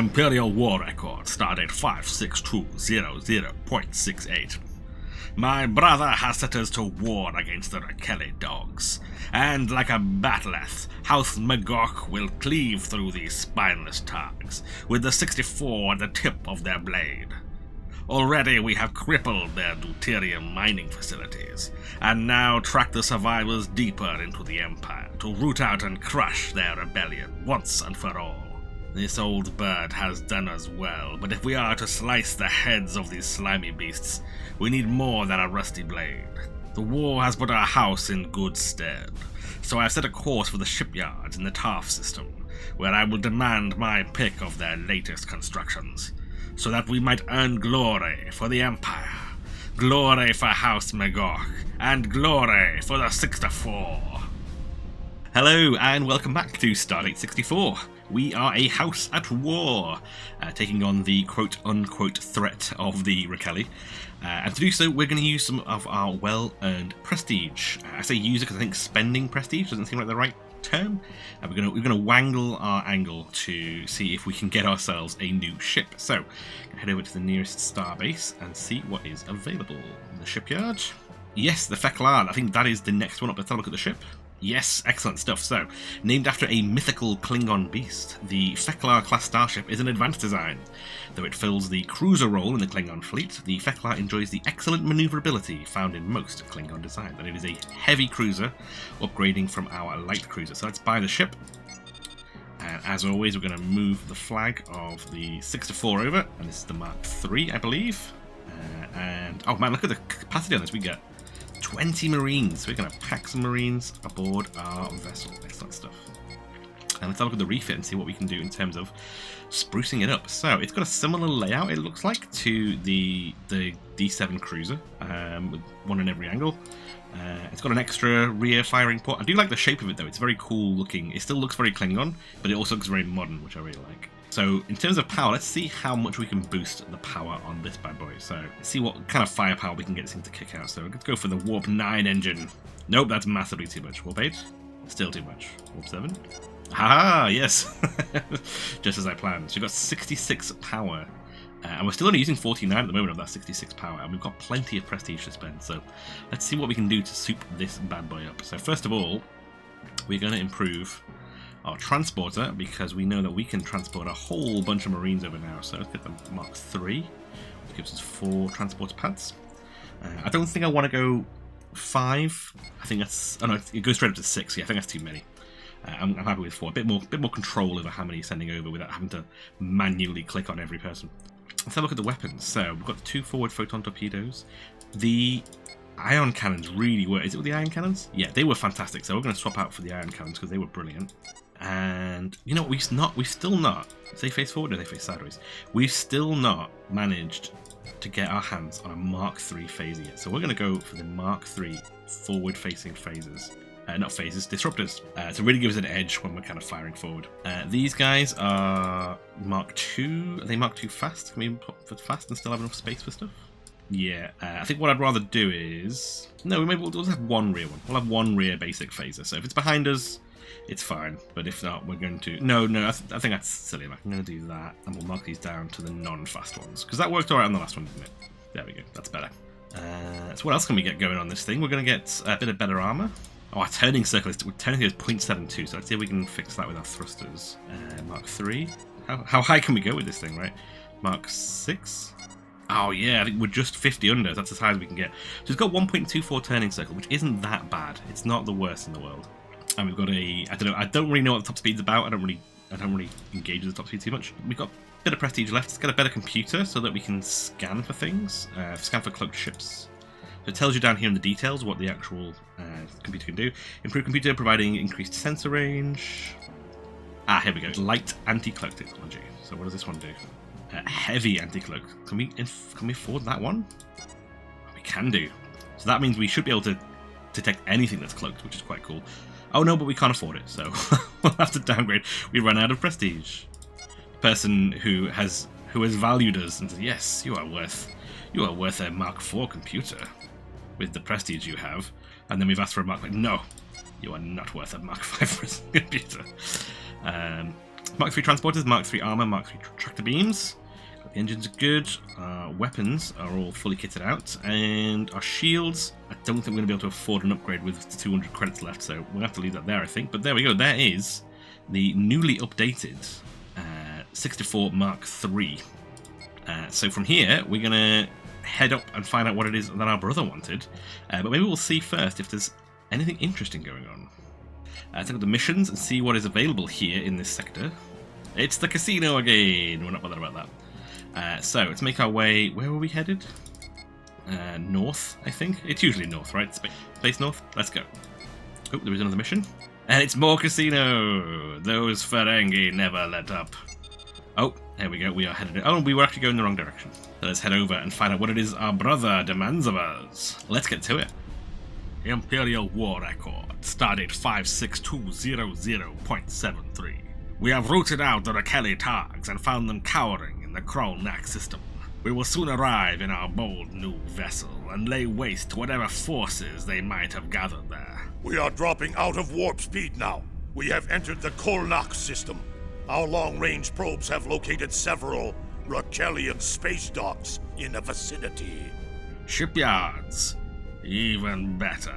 Imperial War Record, Stardate 56200.68. My brother has set us to war against the Rakelli dogs, and like a bat'leth, House Magog will cleave through these spineless targs, with the 64 at the tip of their blade. Already we have crippled their deuterium mining facilities, and now track the survivors deeper into the Empire to root out and crush their rebellion once and for all. This old bird has done us well, but if we are to slice the heads of these slimy beasts, we need more than a rusty blade. The war has put our house in good stead, so I have set a course for the shipyards in the TARF system, where I will demand my pick of their latest constructions, so that we might earn glory for the Empire, glory for House Magog, and glory for the Syx T'for. Hello and welcome back to Stardate 64. We are a house at war, taking on the quote-unquote threat of the Rakelli. And to do so, we're going to use some of our well-earned prestige. I say use it because I think spending prestige doesn't seem like the right term. We're going to wangle our angle to see if we can get ourselves a new ship. So, head over to the nearest starbase and see what is available. The shipyard. Yes, the Fek'lhr. I think that is the next one up. Let's have a look at the ship. Yes, excellent stuff. So, named after a mythical Klingon beast, the Fek'lhr class starship is an advanced design. Though it fills the cruiser role in the Klingon fleet, the Fek'lhr enjoys the excellent maneuverability found in most Klingon designs, and it is a heavy cruiser, upgrading from our light cruiser. So let's buy the ship. And as always, we're going to move the flag of the Syx T'for over, and this is the Mark III, I believe. And oh man, look at the capacity on this. We get 20 Marines. We're going to pack some Marines aboard our vessel. Excellent stuff. And let's have a look at the refit and see what we can do in terms of sprucing it up. So it's got a similar layout, it looks like, to the D7 cruiser, with one in every angle. It's got an extra rear firing port. I do like the shape of it though. It's very cool looking. It still looks very Klingon, but it also looks very modern, which I really like. So in terms of power, let's see how much we can boost the power on this bad boy. So let's see what kind of firepower we can get this thing to kick out. So let's go for the Warp 9 engine. Nope, that's massively too much. Warp 8? Still too much. Warp 7? Ah, yes. Just as I planned. So we've got 66 power. And we're still only using 49 at the moment of that 66 power. And we've got plenty of prestige to spend. So let's see what we can do to soup this bad boy up. So first of all, we're going to improve our transporter, because we know that we can transport a whole bunch of Marines over now. So let's get the Mark III, which gives us 4 transporter pads. I don't think I want to go 5. I think that's... Oh no, it goes straight up to 6. Yeah, I think that's too many. I'm happy with 4. A bit more control over how many you're sending over without having to manually click on every person. Let's have a look at the weapons. So we've got the 2 forward photon torpedoes. The ion cannons really were... Is it with the ion cannons? Yeah, they were fantastic. So we're going to swap out for the ion cannons because they were brilliant. And you know what, we've still not, they face forward or they face sideways, we've still not managed to get our hands on a Mark III phaser yet. So we're going to go for the Mark III forward facing phasers. Not phasers, disruptors, to really give us an edge when we're kind of firing forward. These guys are Mark II. Are they Mark II fast? Can we put for fast and still have enough space for stuff? Yeah, I think what I'd rather do is... No, maybe we'll have one rear one. We'll have one rear basic phaser. So if it's behind us, it's fine, but if not, we're going to... No, I think that's silly. I'm going to do that, and we'll mark these down to the non-fast ones, because that worked alright on the last one, didn't it? There we go, that's better. So what else can we get going on this thing? We're going to get a bit of better armour. Oh, our turning circle is 0.72, so let's see if we can fix that with our thrusters. Mark III. How high can we go with this thing, right? Mark VI? Oh yeah, I think we're just 50 under, that's as high as we can get. So it's got 1.24 turning circle, which isn't that bad. It's not the worst in the world. And we've got I don't really know what the top speed's about. I don't really engage with the top speed too much. We've got a bit of prestige left. Let's get a better computer so that we can scan for things. Scan for cloaked ships. So it tells you down here in the details what the actual computer can do. Improved computer providing increased sensor range. Ah, here we go. Light anti-cloak technology. So what does this one do? Heavy anti-cloak. Can we afford that one? We can do. So that means we should be able to detect anything that's cloaked, which is quite cool. Oh no, but we can't afford it, so we'll have to downgrade. We run out of prestige. The person who has valued us and said, yes, you are worth a Mark IV computer with the prestige you have. And then we've asked for a Mark V. No, you are not worth a Mark V computer. Mark 3 transporters, Mark 3 armor, Mark 3 tractor beams. The engines are good. Weapons are all fully kitted out, and our shields, I don't think we're going to be able to afford an upgrade with 200 credits left, so we'll have to leave that there, I think. But there we go. There is the newly updated Syx T'for Mark 3. So from here, we're going to head up and find out what it is that our brother wanted. But maybe we'll see first if there's anything interesting going on. Take up the missions and see what is available here in this sector. It's the casino again. We're not bothered about that. So let's make our way. Where were we headed? North, I think. It's usually north, right? Space north. Let's go. Oh, there is another mission. And it's more casino. Those Ferengi never let up. Oh, there we go. We are headed. Oh, we were actually going the wrong direction. So let's head over and find out what it is our brother demands of us. Let's get to it. Imperial War Record, Stardate 56200.73. We have rooted out the Rakelli Targs and found them cowering in the Krolnak system. We will soon arrive in our bold new vessel and lay waste to whatever forces they might have gathered there. We are dropping out of warp speed now. We have entered the Krolnak system. Our long-range probes have located several Rakellian space docks in the vicinity. Shipyards. Even better.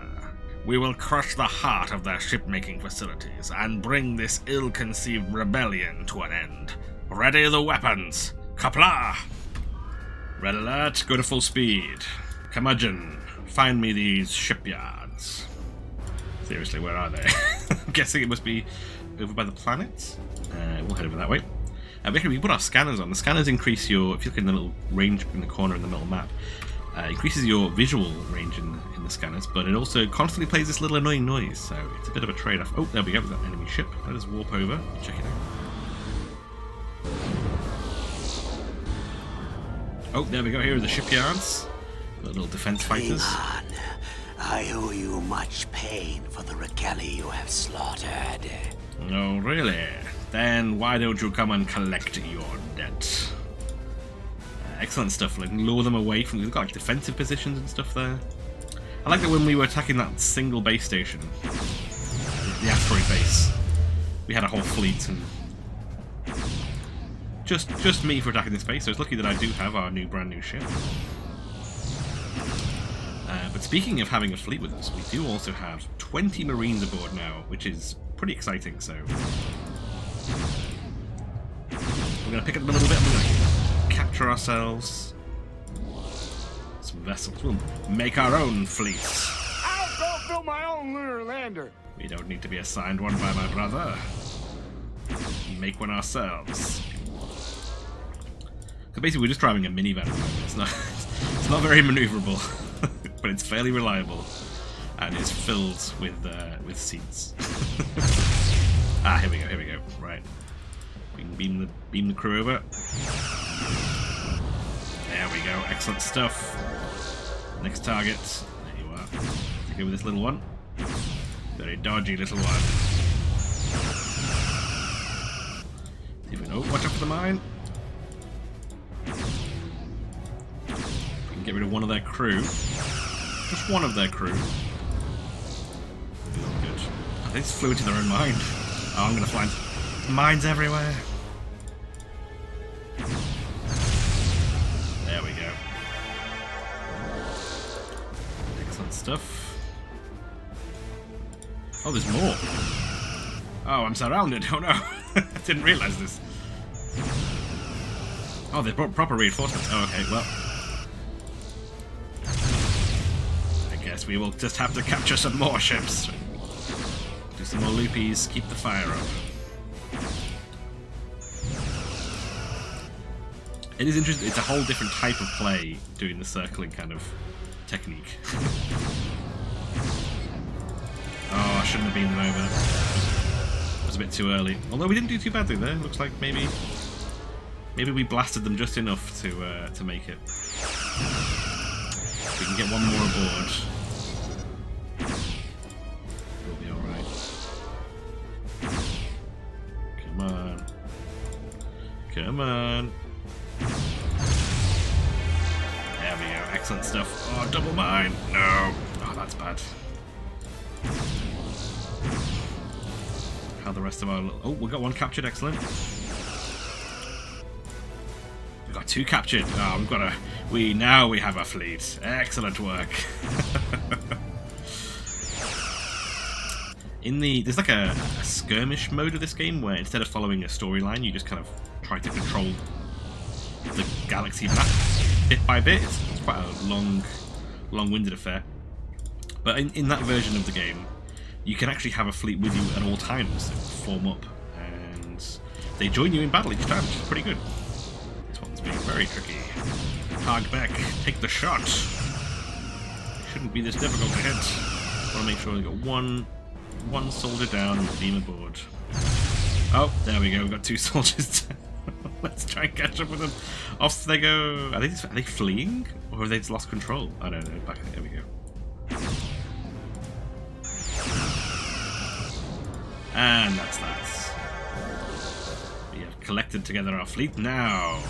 We will crush the heart of their ship-making facilities and bring this ill-conceived rebellion to an end. Ready the weapons! Kapla! Red alert, go to full speed. Curmudgeon, find me these shipyards. Seriously, where are they? I'm guessing it must be over by the planet. We'll head over that way. We put our scanners on. The scanners increase your, if you look in the little range in the corner in the middle map, increases your visual range in the scanners, but it also constantly plays this little annoying noise, so it's a bit of a trade-off. Oh, there we go, we've got an enemy ship. Let us warp over and check it out. Oh, there we go, here are the shipyards. The little defense fighters. Hang on. I owe you much pain for the Rakelli you have slaughtered. Oh, really? Then why don't you come and collect your debt? Excellent stuff, like lure them away from, we've got like defensive positions and stuff there. I like that when we were attacking that single base station, the asteroid base, we had a whole fleet and just me for attacking this base, so it's lucky that I do have our brand new ship. But speaking of having a fleet with us, we do also have 20 Marines aboard now, which is pretty exciting, so we're going to pick up a little bit, we're going to capture ourselves some vessels. We'll make our own fleets. I'll go build my own lunar lander. We don't need to be assigned one by my brother. Make one ourselves. So basically, we're just driving a minivan. It's not very maneuverable, but it's fairly reliable, and it's filled with seats. Ah, here we go. Right, we can beam the crew over. There we go, excellent stuff. Next target, there you are. Take over this little one. Very dodgy little one. See if we know. Watch out for the mine. We can get rid of one of their crew. Just one of their crew. Good. Oh, they just flew into their own mine. Oh, I'm gonna find mines everywhere. There we go. Excellent stuff. Oh, there's more. Oh, I'm surrounded. Oh no. I didn't realise this. Oh, they brought proper reinforcements. Oh, okay, well. I guess we will just have to capture some more ships. Do some more loopies, keep the fire up. It is interesting, it's a whole different type of play doing the circling kind of technique. Oh, I shouldn't have beamed them over. It was a bit too early. Although we didn't do too badly there. Looks like maybe we blasted them just enough to make it. We can get one more aboard. We'll be alright. Come on. Come on. There we go, excellent stuff. Oh, double mine! No! Oh, that's bad. how the rest of our... Oh, we got one captured, excellent. We've got 2 captured. Oh, we've got a... Now we have a fleet. Excellent work. There's like a skirmish mode of this game where instead of following a storyline, you just kind of try to control the galaxy map bit by bit. It's quite a long-winded affair. But in that version of the game, you can actually have a fleet with you at all times that form up, and they join you in battle each time, which is pretty good. This one's being very tricky. Hogback, take the shot. It shouldn't be this difficult to hit. Want to make sure we got one soldier down and beam aboard. Oh, there we go. We've got 2 soldiers down. Let's try and catch up with them. Off they go. Are they fleeing, or have they just lost control? I don't know. Back there we go. And that's that. We have collected together our fleet. Now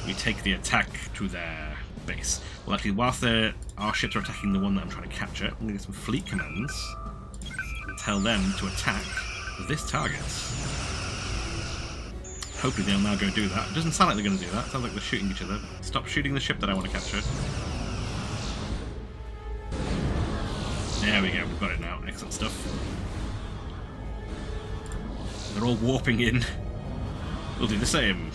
we take the attack to their base. Well, actually, whilst our ships are attacking the one that I'm trying to capture, I'm going to get some fleet commands and tell them to attack this target. Hopefully they'll now go do that. It doesn't sound like they're going to do that. It sounds like they're shooting each other. Stop shooting the ship that I want to capture. There we go. We've got it now. Excellent stuff. They're all warping in. We'll do the same.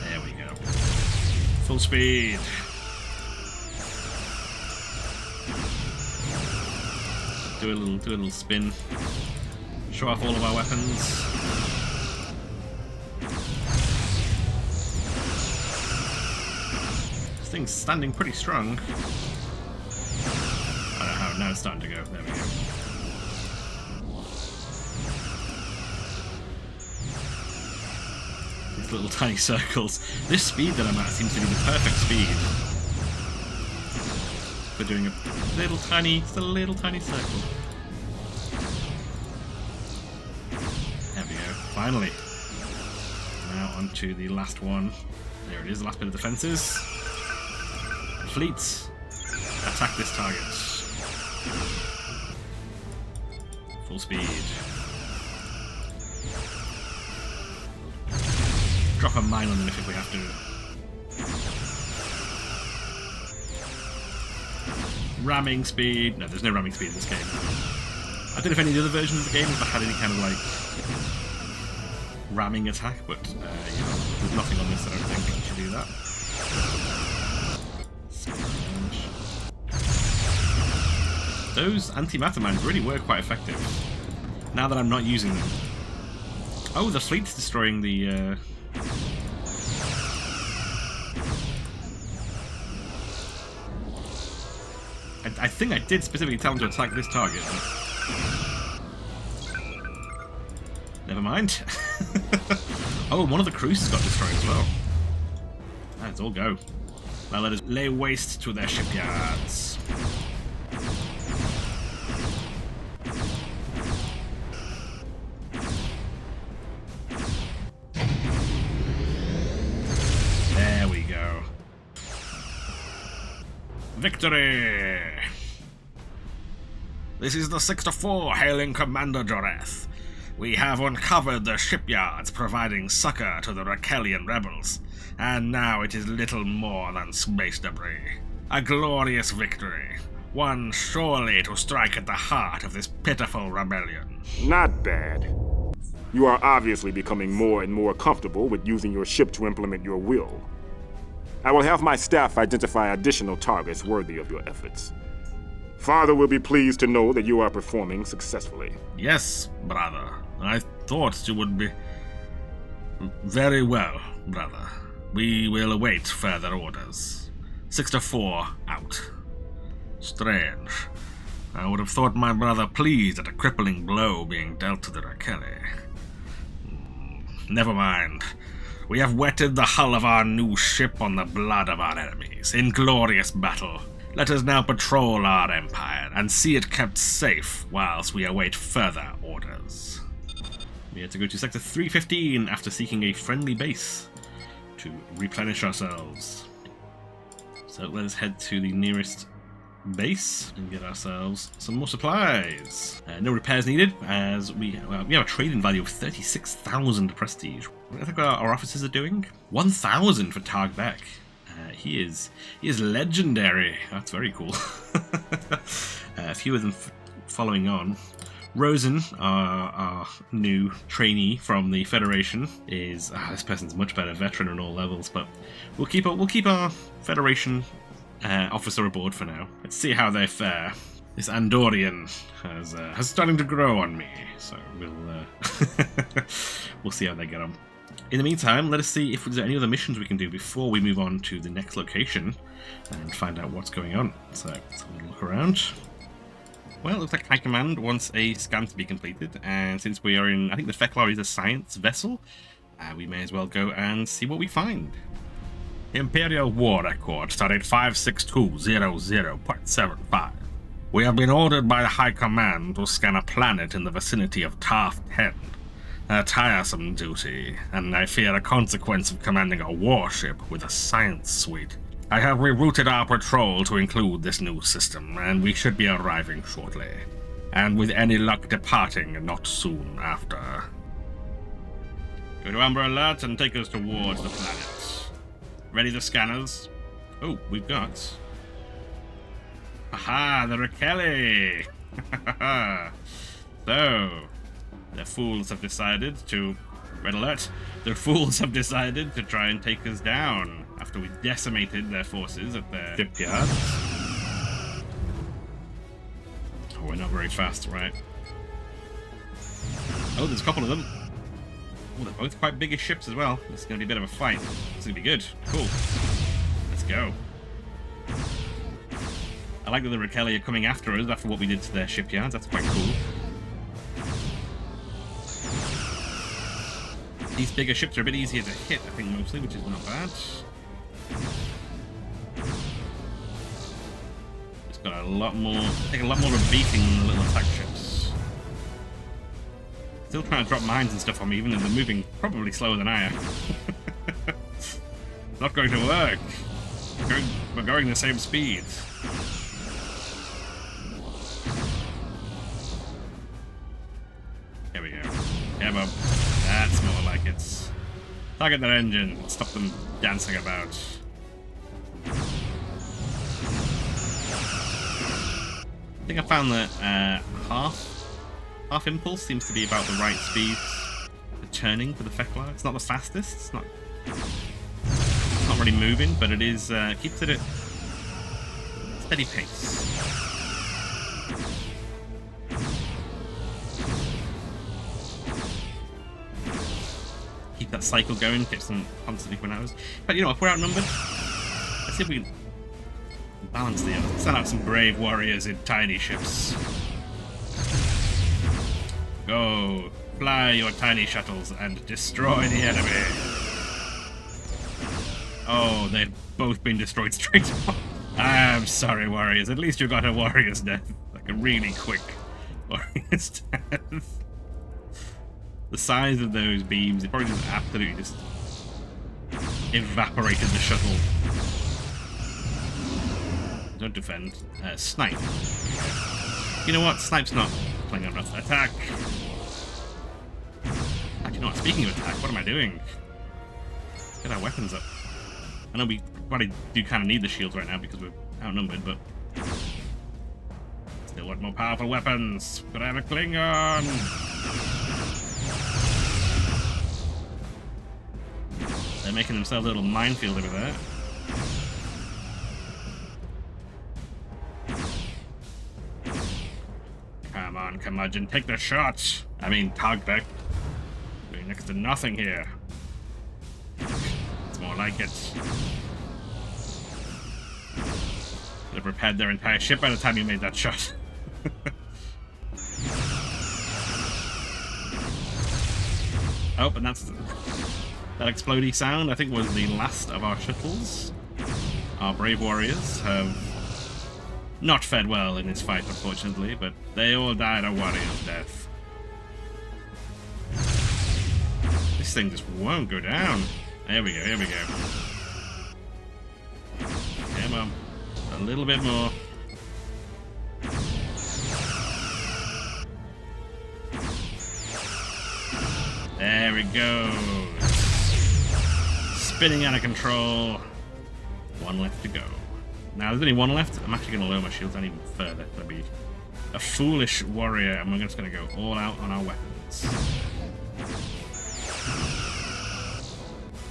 There we go. Full speed. Do a little spin. Show off all of our weapons. This thing's standing pretty strong. I don't know how, now it's starting to go. There we go. These little tiny circles. This speed that I'm at seems to be the perfect speed for doing a little tiny circle. There we go. Finally. Now onto the last one. There it is, the last bit of defences. Fleets, attack this target. Full speed. Drop a mine on them if we have to. Ramming speed. No, there's no ramming speed in this game. I don't know if any of the other versions of the game have had any kind of like ramming attack, but there's nothing on this. I don't think you should do that. Those antimatter mines really were quite effective. Now that I'm not using them. Oh, the fleet's destroying the. I think I did specifically tell them to attack this target. Never mind. Oh, one of the cruisers got destroyed as well. Let's all go. Now let us lay waste to their shipyards. There we go. Victory! This is the Syx T'for hailing Commander Jareth. We have uncovered the shipyards providing succor to the Rakellian rebels, and now it is little more than space debris. A glorious victory, one surely to strike at the heart of this pitiful rebellion. Not bad. You are obviously becoming more and more comfortable with using your ship to implement your will. I will have my staff identify additional targets worthy of your efforts. Father will be pleased to know that you are performing successfully. Yes, brother. I thought you would be very well, brother. We will await further orders. Syx T'for out. Strange. I would have thought my brother pleased at a crippling blow being dealt to the Rakelli. Never mind. We have wetted the hull of our new ship on the blood of our enemies, in glorious battle. Let us now patrol our empire, and see it kept safe whilst we await further orders. We had to go to Sector 315 after seeking a friendly base to replenish ourselves. So let us head to the nearest base and get ourselves some more supplies. No repairs needed, as we have a trading value of 36,000 prestige. What do I think our officers are doing? 1,000 for Targ Beck. He is legendary. That's very cool. A few of them following on. Rosen, our new trainee from the Federation, is this person's much better, veteran on all levels. But we'll keep our Federation officer aboard for now. Let's see how they fare. This Andorian has starting to grow on me, so we'll see how they get on. In the meantime, let us see if there's any other missions we can do before we move on to the next location and find out what's going on. So let's have a look around. Well, it looks like High Command wants a scan to be completed, and since we are in, I think the Fek'lhr is a science vessel, we may as well go and see what we find. Imperial War Record, Stardate 56200.75. We have been ordered by the High Command to scan a planet in the vicinity of Taft 10. A tiresome duty, and I fear a consequence of commanding a warship with a science suite. I have rerouted our patrol to include this new system, and we should be arriving shortly. And with any luck departing not soon after. Go to Amber Alert and take us towards the planet. Ready the scanners? Oh, we've got... Aha, the Rakelli! So, the fools have decided to... Red alert! The fools have decided to try and take us down after we decimated their forces at their shipyards. Oh, we're not very fast, right? Oh, there's a couple of them. Oh, they're both quite biggish ships as well. This is going to be a bit of a fight. It's going to be good. Cool. Let's go. I like that the Rakelli are coming after us after what we did to their shipyards. That's quite cool. These bigger ships are a bit easier to hit, I think, mostly, which is not bad. It's got a lot more... take a lot more of a beating than the little attack ships. Still trying to drop mines and stuff on me, even though they're moving probably slower than I am. Not going to work. We're going the same speed. Here we go. Come on. That's more like it. Target their engine. Stop them dancing about. I think I found that half impulse seems to be about the right speed for turning for the Fek'lhr. It's not the fastest. It's not really moving, but it is keeps it at steady pace. Keep that cycle going, keeps them constantly going hours. But you know, if we're outnumbered, let's see if we can balance the odds. Send out some brave warriors in tiny ships. Go, fly your tiny shuttles and destroy the enemy. Oh, they've both been destroyed straight off. I'm sorry, warriors. At least you got a warrior's death. Like a really quick warrior's death. The size of those beams, it probably just absolutely just evaporated the shuttle. Don't defend. Snipe. You know what? Snipe's not playing on us. Attack! Actually, no, speaking of attack, what am I doing? Get our weapons up. I know we probably do kind of need the shields right now because we're outnumbered, but still want more powerful weapons. Could I have a Klingon? They're making themselves a little minefield over there. Come on, curmudgeon, take the shot! I mean, Targ Beck. Doing next to nothing here. It's more like it. Could have repaired their entire ship by the time you made that shot. Oh, and that's... that explodey sound, I think, was the last of our shuttles. Our brave warriors have not fared well in this fight, unfortunately, but they all died a warrior's death. This thing just won't go down. There we go, here we go. Come on. A little bit more. There it goes. Spinning out of control. One left to go. Now, there's only one left. I'm actually going to lower my shields down even further. That'd be a foolish warrior, and we're just going to go all out on our weapons.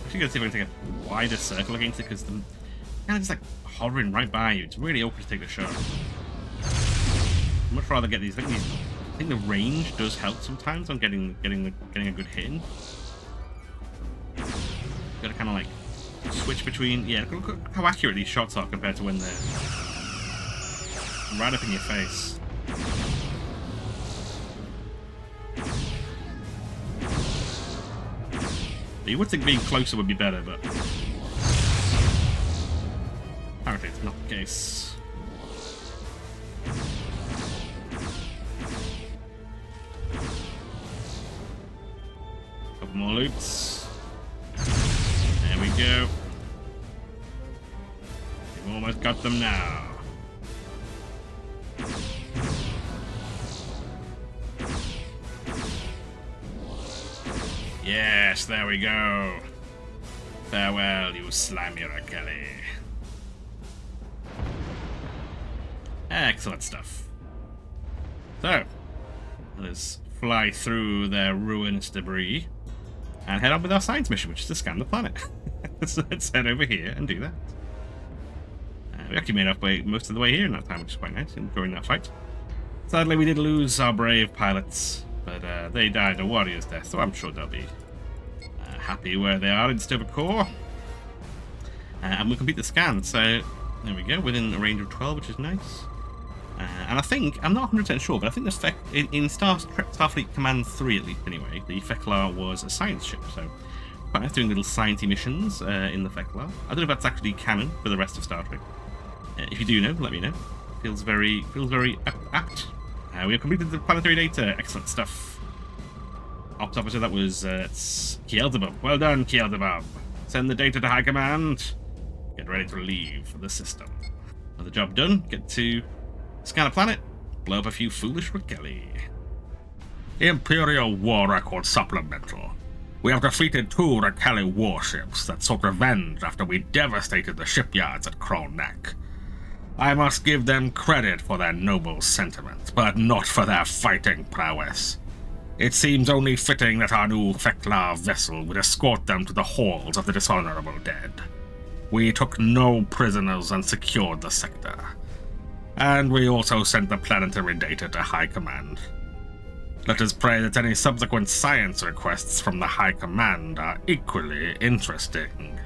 Actually, going to see if I can take a wider circle against it, because the kind of just like hovering right by you. It's really open to take the shot. I'd much rather get these. I think the range does help sometimes on getting a good hit in. Got to kind of like switch between. Yeah, look how accurate these shots are compared to when they're right up in your face. You would think being closer would be better, but apparently it's not the case. Couple more loops. There we go. We've almost got them now. Yes, there we go. Farewell, you slimy Rakelli. Excellent stuff. So, let's fly through their ruinous debris and head on with our science mission, which is to scan the planet. So let's head over here and do that. We actually made our way most of the way here in that time, which is quite nice during that fight. Sadly, we did lose our brave pilots, but they died a warrior's death, so I'm sure they'll be happy where they are in Stardate. And we'll complete the scan, so there we go, within a range of 12, which is nice. And I think, I'm not 100% sure, but I think the in Starfleet Command 3 at least anyway, the Fek'lhr was a science ship, so quite nice doing little sciencey missions in the Fek'lhr. I don't know if that's actually canon for the rest of Star Trek. If you do know, let me know. Feels very apt. We have completed the planetary data. Excellent stuff. Ops officer, that was Kielzebub. Well done, Kielzebub. Send the data to High Command. Get ready to leave the system. Another job done. Get to scan a planet. Blow up a few foolish Rakelli. Imperial War Record Supplemental. We have defeated 2 Rakelli warships that sought revenge after we devastated the shipyards at Crow Neck. I must give them credit for their noble sentiments, but not for their fighting prowess. It seems only fitting that our new Fek'lhr vessel would escort them to the halls of the dishonorable dead. We took no prisoners and secured the sector. And we also sent the planetary data to High Command. Let us pray that any subsequent science requests from the High Command are equally interesting.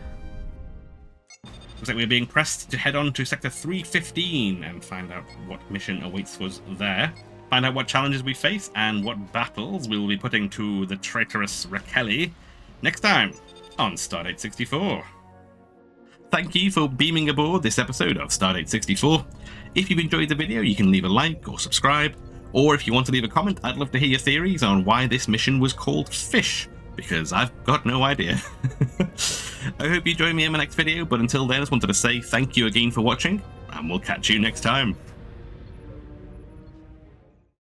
Looks like we're being pressed to head on to Sector 315 and find out what mission awaits us there. Find out what challenges we face and what battles we'll be putting to the traitorous Rakelli next time on Stardate 64. Thank you for beaming aboard this episode of Stardate 64. If you've enjoyed the video, you can leave a like or subscribe. Or if you want to leave a comment, I'd love to hear your theories on why this mission was called Fish, because I've got no idea. I hope you join me in my next video, but until then, I just wanted to say thank you again for watching, and we'll catch you next time.